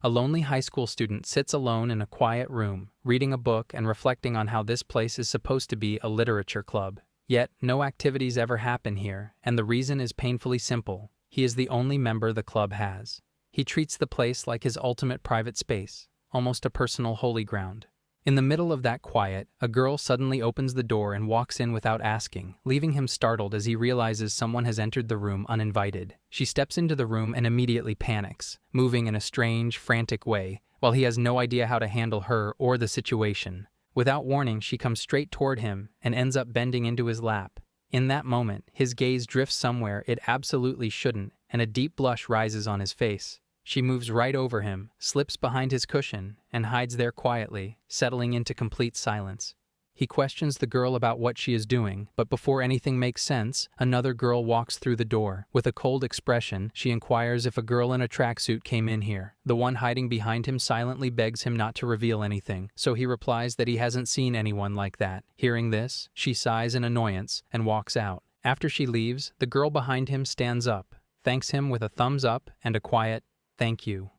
A lonely high school student sits alone in a quiet room, reading a book and reflecting on how this place is supposed to be a literature club. Yet, no activities ever happen here, and the reason is painfully simple. He is the only member the club has. He treats the place like his ultimate private space, almost a personal holy ground. In the middle of that quiet, a girl suddenly opens the door and walks in without asking, leaving him startled as he realizes someone has entered the room uninvited. She steps into the room and immediately panics, moving in a strange, frantic way, while he has no idea how to handle her or the situation. Without warning, she comes straight toward him and ends up bending into his lap. In that moment, his gaze drifts somewhere it absolutely shouldn't, and a deep blush rises on his face. She moves right over him, slips behind his cushion, and hides there quietly, settling into complete silence. He questions the girl about what she is doing, but before anything makes sense, another girl walks through the door. With a cold expression, she inquires if a girl in a tracksuit came in here. The one hiding behind him silently begs him not to reveal anything, so he replies that he hasn't seen anyone like that. Hearing this, she sighs in annoyance and walks out. After she leaves, the girl behind him stands up, thanks him with a thumbs up and a quiet, "Thank you."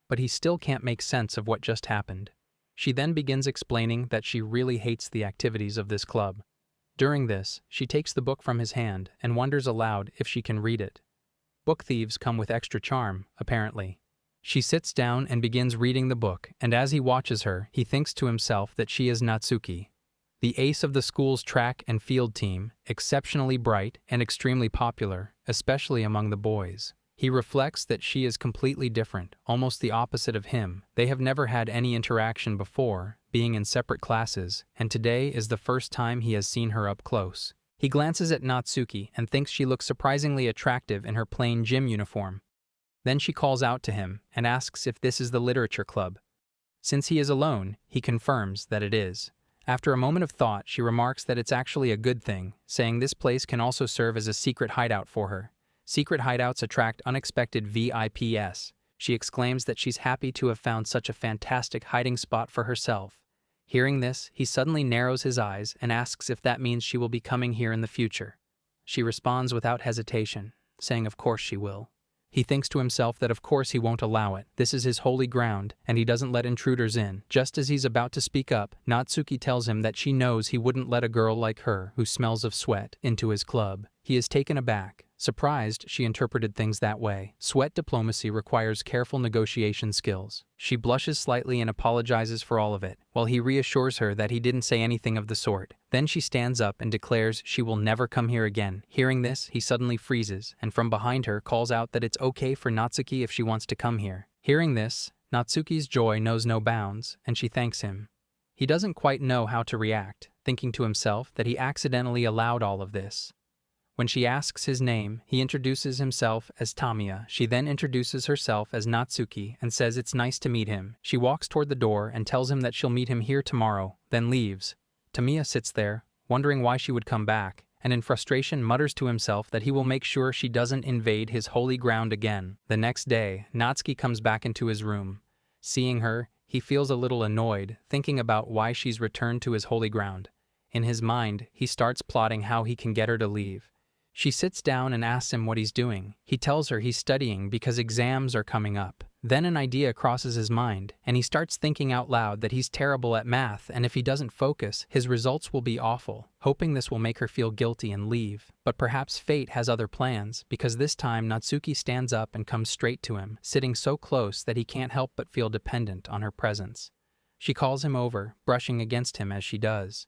But he still can't make sense of what just happened. She then begins explaining that she really hates the activities of this club. During this, she takes the book from his hand and wonders aloud if she can read it. Book thieves come with extra charm, apparently. She sits down and begins reading the book, and as he watches her, he thinks to himself that she is Natsuki, the ace of the school's track and field team, exceptionally bright and extremely popular, especially among the boys. He reflects that she is completely different, almost the opposite of him. They have never had any interaction before, being in separate classes, and today is the first time he has seen her up close. He glances at Natsuki and thinks she looks surprisingly attractive in her plain gym uniform. Then she calls out to him and asks if this is the literature club. Since he is alone, he confirms that it is. After a moment of thought, she remarks that it's actually a good thing, saying this place can also serve as a secret hideout for her. Secret hideouts attract unexpected VIPs. She exclaims that she's happy to have found such a fantastic hiding spot for herself. Hearing this, he suddenly narrows his eyes and asks if that means she will be coming here in the future. She responds without hesitation, saying of course she will. He thinks to himself that of course he won't allow it. This is his holy ground, and he doesn't let intruders in. Just as he's about to speak up, Natsuki tells him that she knows he wouldn't let a girl like her, who smells of sweat, into his club. He is taken aback. Surprised, she interpreted things that way. Sweat diplomacy requires careful negotiation skills. She blushes slightly and apologizes for all of it, while he reassures her that he didn't say anything of the sort. Then she stands up and declares she will never come here again. Hearing this, he suddenly freezes, and from behind her calls out that it's okay for Natsuki if she wants to come here. Hearing this, Natsuki's joy knows no bounds, and she thanks him. He doesn't quite know how to react, thinking to himself that he accidentally allowed all of this. When she asks his name, he introduces himself as Tamiya. She then introduces herself as Natsuki and says it's nice to meet him. She walks toward the door and tells him that she'll meet him here tomorrow, then leaves. Tamiya sits there, wondering why she would come back, and in frustration mutters to himself that he will make sure she doesn't invade his holy ground again. The next day, Natsuki comes back into his room. Seeing her, he feels a little annoyed, thinking about why she's returned to his holy ground. In his mind, he starts plotting how he can get her to leave. She sits down and asks him what he's doing. He tells her he's studying because exams are coming up. Then an idea crosses his mind, and he starts thinking out loud that he's terrible at math, and if he doesn't focus, his results will be awful, hoping this will make her feel guilty and leave. But perhaps fate has other plans, because this time Natsuki stands up and comes straight to him, sitting so close that he can't help but feel dependent on her presence. She calls him over, brushing against him as she does.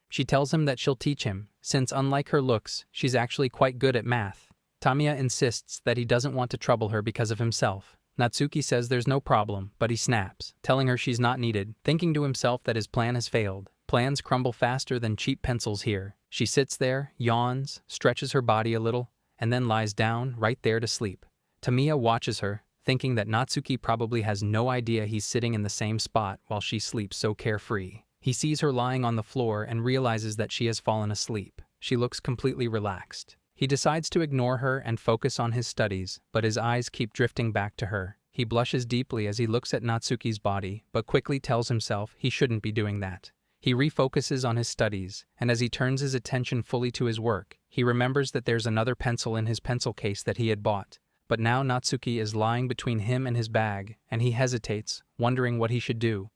She tells him that she'll teach him, since unlike her looks, she's actually quite good at math. Tamiya insists that he doesn't want to trouble her because of himself. Natsuki says there's no problem, but he snaps, telling her she's not needed, thinking to himself that his plan has failed. Plans crumble faster than cheap pencils here. She sits there, yawns, stretches her body a little, and then lies down right there to sleep. Tamiya watches her, thinking that Natsuki probably has no idea he's sitting in the same spot while she sleeps so carefree. He sees her lying on the floor and realizes that she has fallen asleep. She looks completely relaxed. He decides to ignore her and focus on his studies, but his eyes keep drifting back to her. He blushes deeply as he looks at Natsuki's body, but quickly tells himself he shouldn't be doing that. He refocuses on his studies, and as he turns his attention fully to his work, he remembers that there's another pencil in his pencil case that he had bought. But now Natsuki is lying between him and his bag, and he hesitates, wondering what he should do.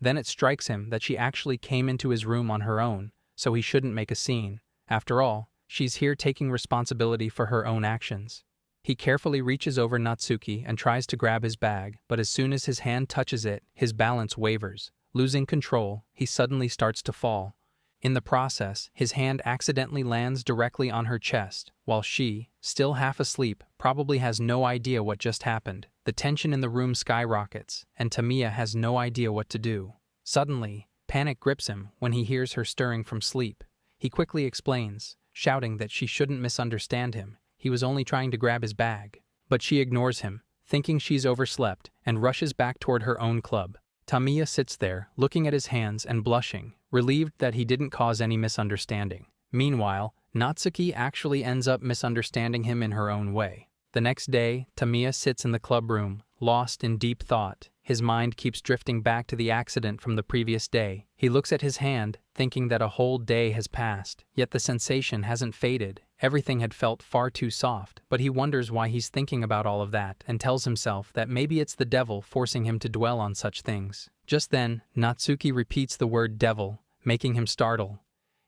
Then it strikes him that she actually came into his room on her own, so he shouldn't make a scene. After all, she's here taking responsibility for her own actions. He carefully reaches over Natsuki and tries to grab his bag, but as soon as his hand touches it, his balance wavers. Losing control, he suddenly starts to fall. In the process, his hand accidentally lands directly on her chest, while she, still half asleep, probably has no idea what just happened. The tension in the room skyrockets, and Tamiya has no idea what to do. Suddenly, panic grips him when he hears her stirring from sleep. He quickly explains, shouting that she shouldn't misunderstand him. He was only trying to grab his bag. But she ignores him, thinking she's overslept, and rushes back toward her own club. Tamiya sits there, looking at his hands and blushing, relieved that he didn't cause any misunderstanding. Meanwhile, Natsuki actually ends up misunderstanding him in her own way. The next day, Tamiya sits in the club room, lost in deep thought. His mind keeps drifting back to the accident from the previous day. He looks at his hand, thinking that a whole day has passed, yet the sensation hasn't faded. Everything had felt far too soft, but he wonders why he's thinking about all of that and tells himself that maybe it's the devil forcing him to dwell on such things. Just then, Natsuki repeats the word devil, making him startle.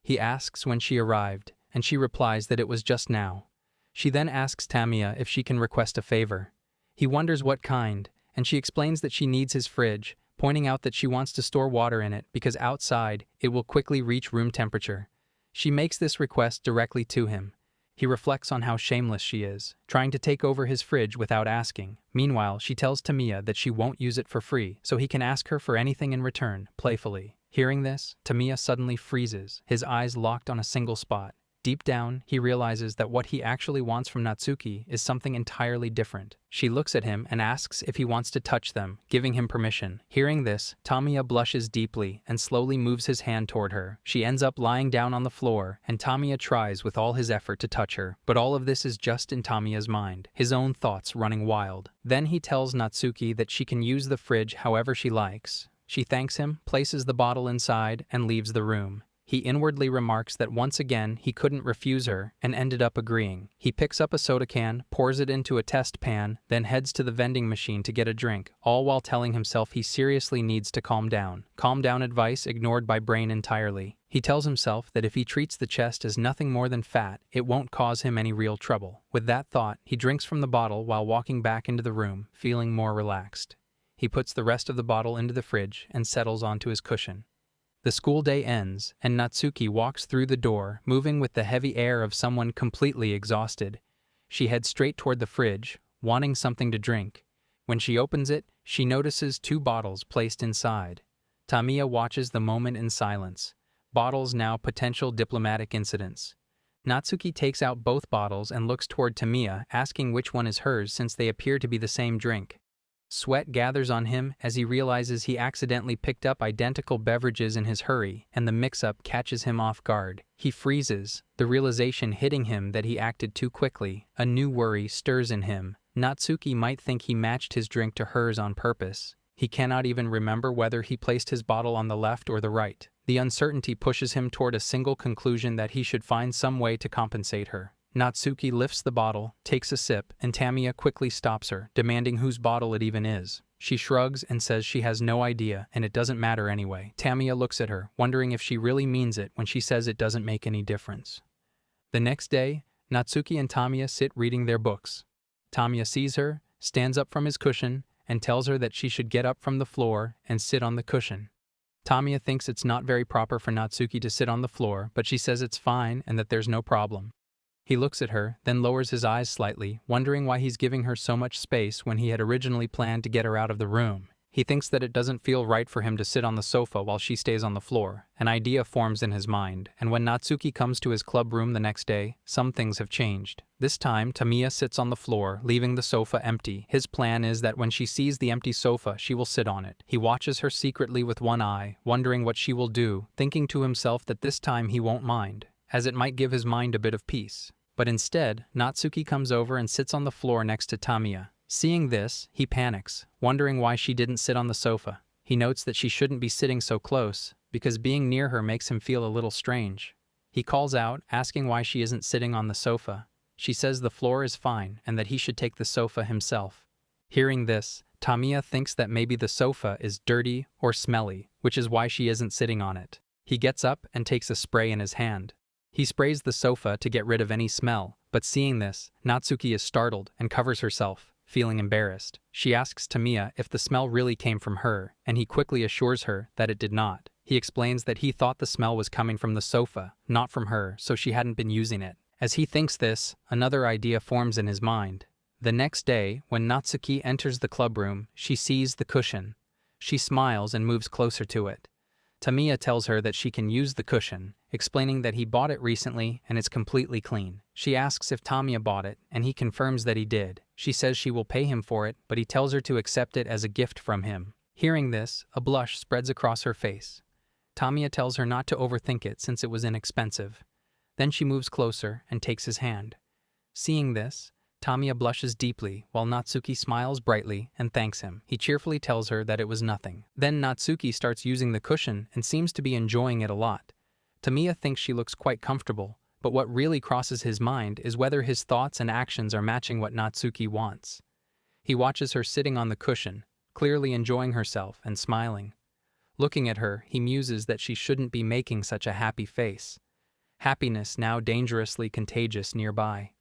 He asks when she arrived, and she replies that it was just now. She then asks Tamiya if she can request a favor. He wonders what kind, and she explains that she needs his fridge, pointing out that she wants to store water in it because outside it will quickly reach room temperature. She makes this request directly to him. He reflects on how shameless she is, trying to take over his fridge without asking. Meanwhile, she tells Tamiya that she won't use it for free, so he can ask her for anything in return, playfully. Hearing this, Tamiya suddenly freezes, his eyes locked on a single spot. Deep down, he realizes that what he actually wants from Natsuki is something entirely different. She looks at him and asks if he wants to touch them, giving him permission. Hearing this, Tamiya blushes deeply and slowly moves his hand toward her. She ends up lying down on the floor, and Tamiya tries with all his effort to touch her. But all of this is just in Tamiya's mind, his own thoughts running wild. Then he tells Natsuki that she can use the fridge however she likes. She thanks him, places the bottle inside, and leaves the room. He inwardly remarks that once again he couldn't refuse her and ended up agreeing. He picks up a soda can, pours it into a test pan, then heads to the vending machine to get a drink, all while telling himself he seriously needs to calm down. Calm down advice ignored by Brain entirely. He tells himself that if he treats the chest as nothing more than fat, it won't cause him any real trouble. With that thought, he drinks from the bottle while walking back into the room, feeling more relaxed. He puts the rest of the bottle into the fridge and settles onto his cushion. The school day ends, and Natsuki walks through the door, moving with the heavy air of someone completely exhausted. She heads straight toward the fridge, wanting something to drink. When she opens it, she notices 2 bottles placed inside. Tamiya watches the moment in silence. Bottles now potential diplomatic incidents. Natsuki takes out both bottles and looks toward Tamiya, asking which one is hers since they appear to be the same drink. Sweat gathers on him as he realizes he accidentally picked up identical beverages in his hurry, and the mix-up catches him off guard. He freezes, the realization hitting him that he acted too quickly. A new worry stirs in him. Natsuki might think he matched his drink to hers on purpose. He cannot even remember whether he placed his bottle on the left or the right. The uncertainty pushes him toward a single conclusion that he should find some way to compensate her. Natsuki lifts the bottle, takes a sip, and Tamiya quickly stops her, demanding whose bottle it even is. She shrugs and says she has no idea, and it doesn't matter anyway. Tamiya looks at her, wondering if she really means it when she says it doesn't make any difference. The next day, Natsuki and Tamiya sit reading their books. Tamiya sees her, stands up from his cushion, and tells her that she should get up from the floor and sit on the cushion. Tamiya thinks it's not very proper for Natsuki to sit on the floor, but she says it's fine and that there's no problem. He looks at her, then lowers his eyes slightly, wondering why he's giving her so much space when he had originally planned to get her out of the room. He thinks that it doesn't feel right for him to sit on the sofa while she stays on the floor. An idea forms in his mind, and when Natsuki comes to his club room the next day, some things have changed. This time, Tamiya sits on the floor, leaving the sofa empty. His plan is that when she sees the empty sofa, she will sit on it. He watches her secretly with one eye, wondering what she will do, thinking to himself that this time he won't mind, as it might give his mind a bit of peace. But instead, Natsuki comes over and sits on the floor next to Tamiya. Seeing this, he panics, wondering why she didn't sit on the sofa. He notes that she shouldn't be sitting so close, because being near her makes him feel a little strange. He calls out, asking why she isn't sitting on the sofa. She says the floor is fine and that he should take the sofa himself. Hearing this, Tamiya thinks that maybe the sofa is dirty or smelly, which is why she isn't sitting on it. He gets up and takes a spray in his hand. He sprays the sofa to get rid of any smell, but seeing this, Natsuki is startled and covers herself, feeling embarrassed. She asks Tamiya if the smell really came from her, and he quickly assures her that it did not. He explains that he thought the smell was coming from the sofa, not from her, so she hadn't been using it. As he thinks this, another idea forms in his mind. The next day, when Natsuki enters the clubroom, she sees the cushion. She smiles and moves closer to it. Tamiya tells her that she can use the cushion, explaining that he bought it recently and it's completely clean. She asks if Tamiya bought it, and he confirms that he did. She says she will pay him for it, but he tells her to accept it as a gift from him. Hearing this, a blush spreads across her face. Tamiya tells her not to overthink it since it was inexpensive. Then she moves closer and takes his hand. Seeing this, Tamiya blushes deeply while Natsuki smiles brightly and thanks him. He cheerfully tells her that it was nothing. Then Natsuki starts using the cushion and seems to be enjoying it a lot. Tamiya thinks she looks quite comfortable, but what really crosses his mind is whether his thoughts and actions are matching what Natsuki wants. He watches her sitting on the cushion, clearly enjoying herself and smiling. Looking at her, he muses that she shouldn't be making such a happy face. Happiness now dangerously contagious nearby.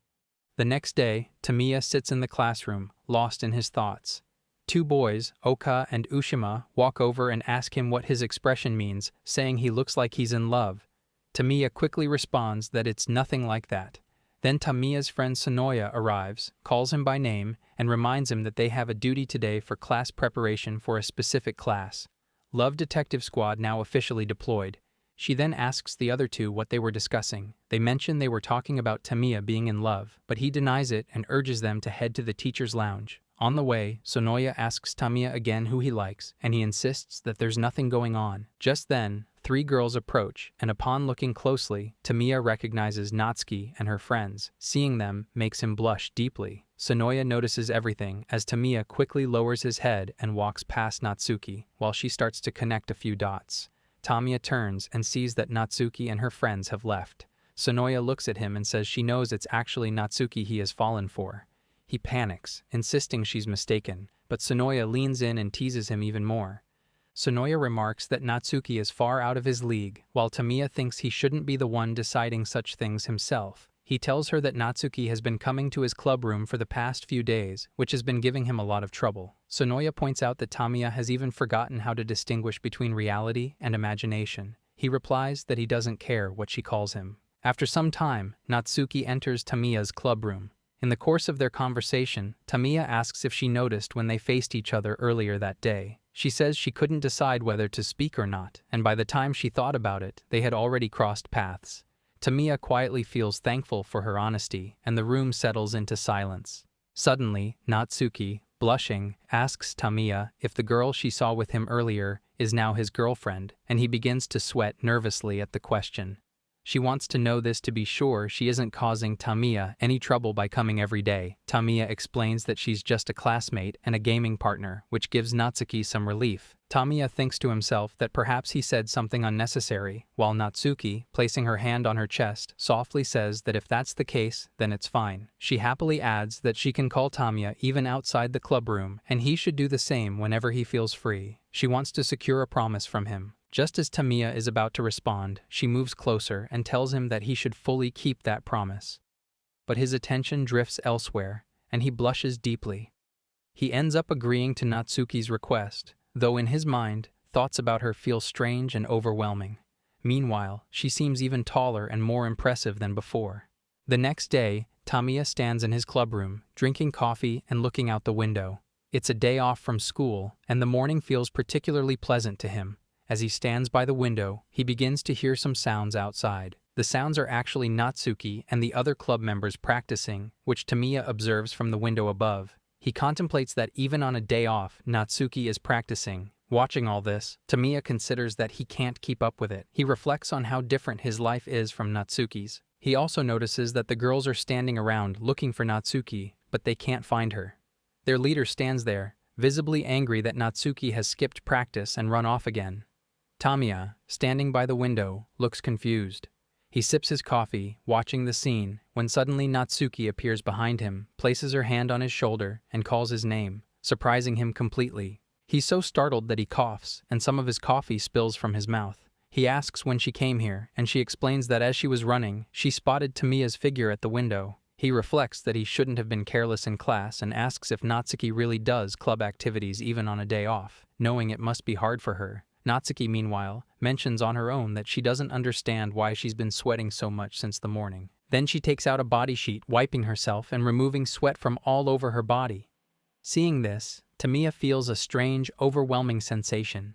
The next day, Tamiya sits in the classroom, lost in his thoughts. Two boys, Oka and Ushima, walk over and ask him what his expression means, saying he looks like he's in love. Tamiya quickly responds that it's nothing like that. Then Tamiya's friend Sonoya arrives, calls him by name, and reminds him that they have a duty today for class preparation for a specific class. Love Detective Squad now officially deployed. She then asks the other two what they were discussing. They mention they were talking about Tamiya being in love, but he denies it and urges them to head to the teacher's lounge. On the way, Sonoya asks Tamiya again who he likes, and he insists that there's nothing going on. Just then, three girls approach, and upon looking closely, Tamiya recognizes Natsuki and her friends. Seeing them makes him blush deeply. Sonoya notices everything as Tamiya quickly lowers his head and walks past Natsuki, while she starts to connect a few dots. Tamiya turns and sees that Natsuki and her friends have left. Sonoya looks at him and says she knows it's actually Natsuki he has fallen for. He panics, insisting she's mistaken, but Sonoya leans in and teases him even more. Sonoya remarks that Natsuki is far out of his league, while Tamiya thinks he shouldn't be the one deciding such things himself. He tells her that Natsuki has been coming to his clubroom for the past few days, which has been giving him a lot of trouble. Sonoya points out that Tamiya has even forgotten how to distinguish between reality and imagination. He replies that he doesn't care what she calls him. After some time, Natsuki enters Tamiya's clubroom. In the course of their conversation, Tamiya asks if she noticed when they faced each other earlier that day. She says she couldn't decide whether to speak or not, and by the time she thought about it, they had already crossed paths. Tamiya quietly feels thankful for her honesty, and the room settles into silence. Suddenly, Natsuki, blushing, asks Tamiya if the girl she saw with him earlier is now his girlfriend, and he begins to sweat nervously at the question. She wants to know this to be sure she isn't causing Tamiya any trouble by coming every day. Tamiya explains that she's just a classmate and a gaming partner, which gives Natsuki some relief. Tamiya thinks to himself that perhaps he said something unnecessary, while Natsuki, placing her hand on her chest, softly says that if that's the case, then it's fine. She happily adds that she can call Tamiya even outside the clubroom, and he should do the same whenever he feels free. She wants to secure a promise from him. Just as Tamiya is about to respond, she moves closer and tells him that he should fully keep that promise. But his attention drifts elsewhere, and he blushes deeply. He ends up agreeing to Natsuki's request, though in his mind, thoughts about her feel strange and overwhelming. Meanwhile, she seems even taller and more impressive than before. The next day, Tamiya stands in his clubroom, drinking coffee and looking out the window. It's a day off from school, and the morning feels particularly pleasant to him. As he stands by the window, he begins to hear some sounds outside. The sounds are actually Natsuki and the other club members practicing, which Tamiya observes from the window above. He contemplates that even on a day off, Natsuki is practicing. Watching all this, Tamiya considers that he can't keep up with it. He reflects on how different his life is from Natsuki's. He also notices that the girls are standing around looking for Natsuki, but they can't find her. Their leader stands there, visibly angry that Natsuki has skipped practice and run off again. Tamiya, standing by the window, looks confused. He sips his coffee, watching the scene, when suddenly Natsuki appears behind him, places her hand on his shoulder, and calls his name, surprising him completely. He's so startled that he coughs, and some of his coffee spills from his mouth. He asks when she came here, and she explains that as she was running, she spotted Tamiya's figure at the window. He reflects that he shouldn't have been careless in class and asks if Natsuki really does club activities even on a day off, knowing it must be hard for her. Natsuki, meanwhile, mentions on her own that she doesn't understand why she's been sweating so much since the morning. Then she takes out a body sheet, wiping herself and removing sweat from all over her body. Seeing this, Tamiya feels a strange, overwhelming sensation.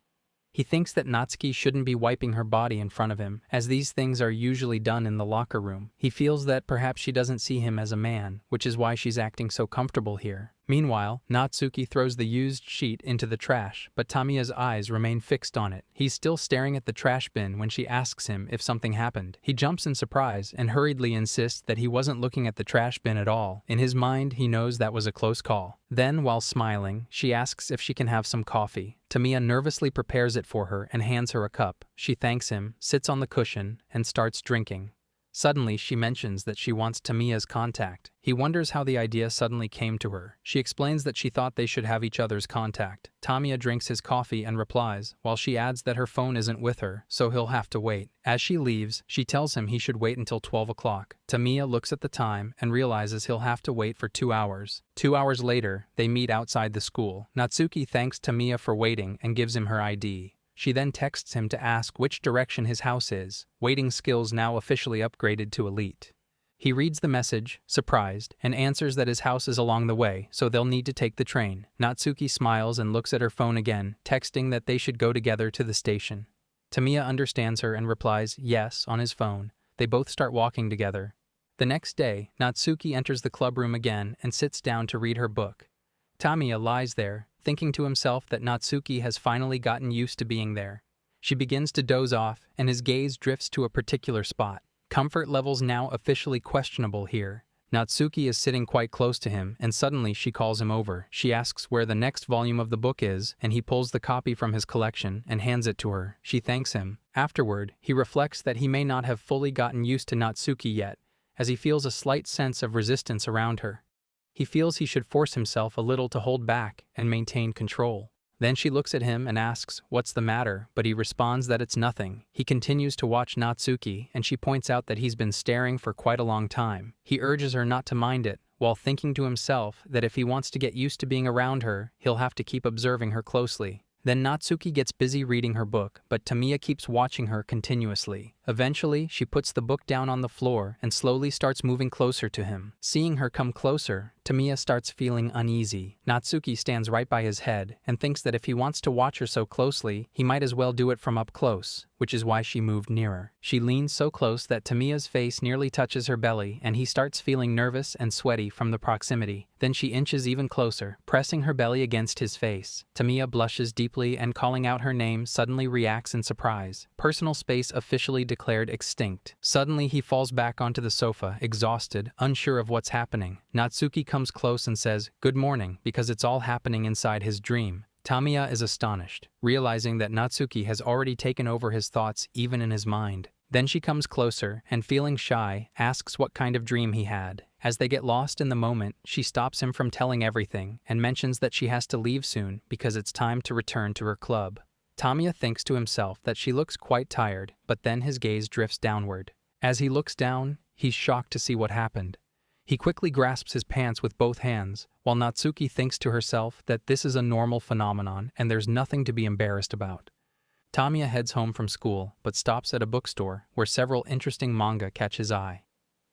He thinks that Natsuki shouldn't be wiping her body in front of him, as these things are usually done in the locker room. He feels that perhaps she doesn't see him as a man, which is why she's acting so comfortable here. Meanwhile, Natsuki throws the used sheet into the trash, but Tamiya's eyes remain fixed on it. He's still staring at the trash bin when she asks him if something happened. He jumps in surprise and hurriedly insists that he wasn't looking at the trash bin at all. In his mind, he knows that was a close call. Then, while smiling, she asks if she can have some coffee. Tamiya nervously prepares it for her and hands her a cup. She thanks him, sits on the cushion, and starts drinking. Suddenly, she mentions that she wants Tamiya's contact. He wonders how the idea suddenly came to her. She explains that she thought they should have each other's contact. Tamiya drinks his coffee and replies, while she adds that her phone isn't with her, so he'll have to wait. As she leaves, she tells him he should wait until 12 o'clock. Tamiya looks at the time and realizes he'll have to wait for 2 hours. 2 hours later, they meet outside the school. Natsuki thanks Tamiya for waiting and gives him her ID. She then texts him to ask which direction his house is, waiting skills now officially upgraded to elite. He reads the message, surprised, and answers that his house is along the way, so they'll need to take the train. Natsuki smiles and looks at her phone again, texting that they should go together to the station. Tamiya understands her and replies yes on his phone. They both start walking together. The next day, Natsuki enters the clubroom again and sits down to read her book. Tamiya lies there, thinking to himself that Natsuki has finally gotten used to being there. She begins to doze off, and his gaze drifts to a particular spot. Comfort levels now officially questionable here. Natsuki is sitting quite close to him, and suddenly she calls him over. She asks where the next volume of the book is, and he pulls the copy from his collection and hands it to her. She thanks him. Afterward, he reflects that he may not have fully gotten used to Natsuki yet, as he feels a slight sense of resistance around her. He feels he should force himself a little to hold back and maintain control. Then she looks at him and asks, "What's the matter?" but he responds that it's nothing. He continues to watch Natsuki, and she points out that he's been staring for quite a long time. He urges her not to mind it, while thinking to himself that if he wants to get used to being around her, he'll have to keep observing her closely. Then Natsuki gets busy reading her book, but Tamiya keeps watching her continuously. Eventually, she puts the book down on the floor and slowly starts moving closer to him. Seeing her come closer, Tamiya starts feeling uneasy. Natsuki stands right by his head and thinks that if he wants to watch her so closely, he might as well do it from up close, which is why she moved nearer. She leans so close that Tamiya's face nearly touches her belly, and he starts feeling nervous and sweaty from the proximity. Then she inches even closer, pressing her belly against his face. Tamiya blushes deeply and calling out her name suddenly reacts in surprise. Personal space officially declared extinct. Suddenly he falls back onto the sofa, exhausted, unsure of what's happening. Natsuki comes close and says, "Good morning," because it's all happening inside his dream. Tamiya is astonished, realizing that Natsuki has already taken over his thoughts even in his mind. Then she comes closer and, feeling shy, asks what kind of dream he had. As they get lost in the moment, she stops him from telling everything and mentions that she has to leave soon because it's time to return to her club. Tamiya thinks to himself that she looks quite tired, but then his gaze drifts downward. As he looks down, he's shocked to see what happened. He quickly grasps his pants with both hands, while Natsuki thinks to herself that this is a normal phenomenon and there's nothing to be embarrassed about. Tamiya heads home from school, but stops at a bookstore where several interesting manga catch his eye.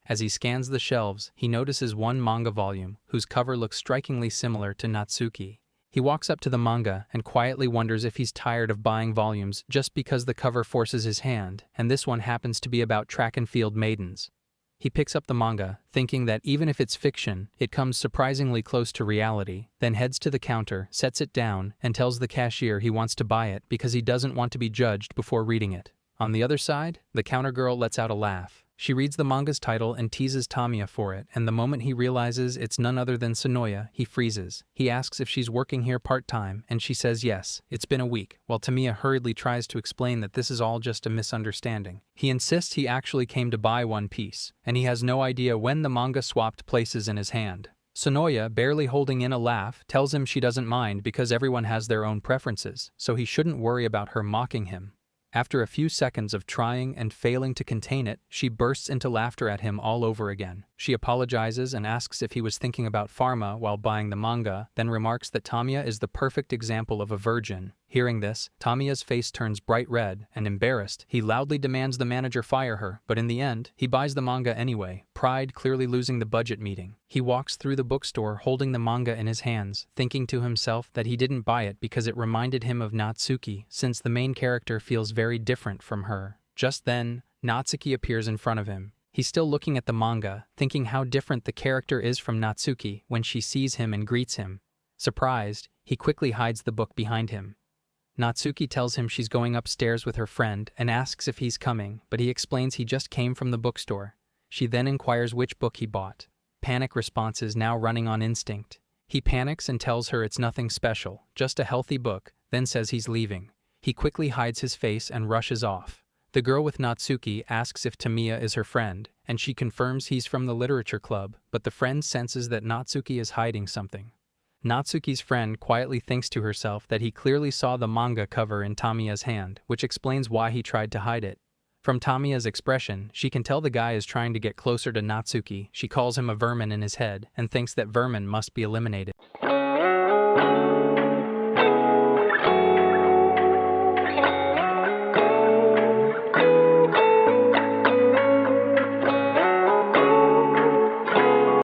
As he scans the shelves, he notices one manga volume whose cover looks strikingly similar to Natsuki. He walks up to the manga and quietly wonders if he's tired of buying volumes just because the cover forces his hand, and this one happens to be about track and field maidens. He picks up the manga, thinking that even if it's fiction, it comes surprisingly close to reality, then heads to the counter, sets it down, and tells the cashier he wants to buy it because he doesn't want to be judged before reading it. On the other side, the counter girl lets out a laugh. She reads the manga's title and teases Tamiya for it, and the moment he realizes it's none other than Sonoya, he freezes. He asks if she's working here part-time, and she says yes, it's been a week, while Tamiya hurriedly tries to explain that this is all just a misunderstanding. He insists he actually came to buy One Piece, and he has no idea when the manga swapped places in his hand. Sonoya, barely holding in a laugh, tells him she doesn't mind because everyone has their own preferences, so he shouldn't worry about her mocking him. After a few seconds of trying and failing to contain it, she bursts into laughter at him all over again. She apologizes and asks if he was thinking about pharma while buying the manga, then remarks that Tamiya is the perfect example of a virgin. Hearing this, Tamiya's face turns bright red, and embarrassed, he loudly demands the manager fire her, but in the end, he buys the manga anyway, pride clearly losing the budget meeting. He walks through the bookstore holding the manga in his hands, thinking to himself that he didn't buy it because it reminded him of Natsuki, since the main character feels very different from her. Just then, Natsuki appears in front of him. He's still looking at the manga, thinking how different the character is from Natsuki when she sees him and greets him. Surprised, he quickly hides the book behind him. Natsuki tells him she's going upstairs with her friend and asks if he's coming, but he explains he just came from the bookstore. She then inquires which book he bought. Panic responses now running on instinct. He panics and tells her it's nothing special, just a healthy book, then says he's leaving. He quickly hides his face and rushes off. The girl with Natsuki asks if Tamiya is her friend, and she confirms he's from the literature club, but the friend senses that Natsuki is hiding something. Natsuki's friend quietly thinks to herself that he clearly saw the manga cover in Tamiya's hand, which explains why he tried to hide it. From Tamiya's expression, she can tell the guy is trying to get closer to Natsuki. She calls him a vermin in his head and thinks that vermin must be eliminated.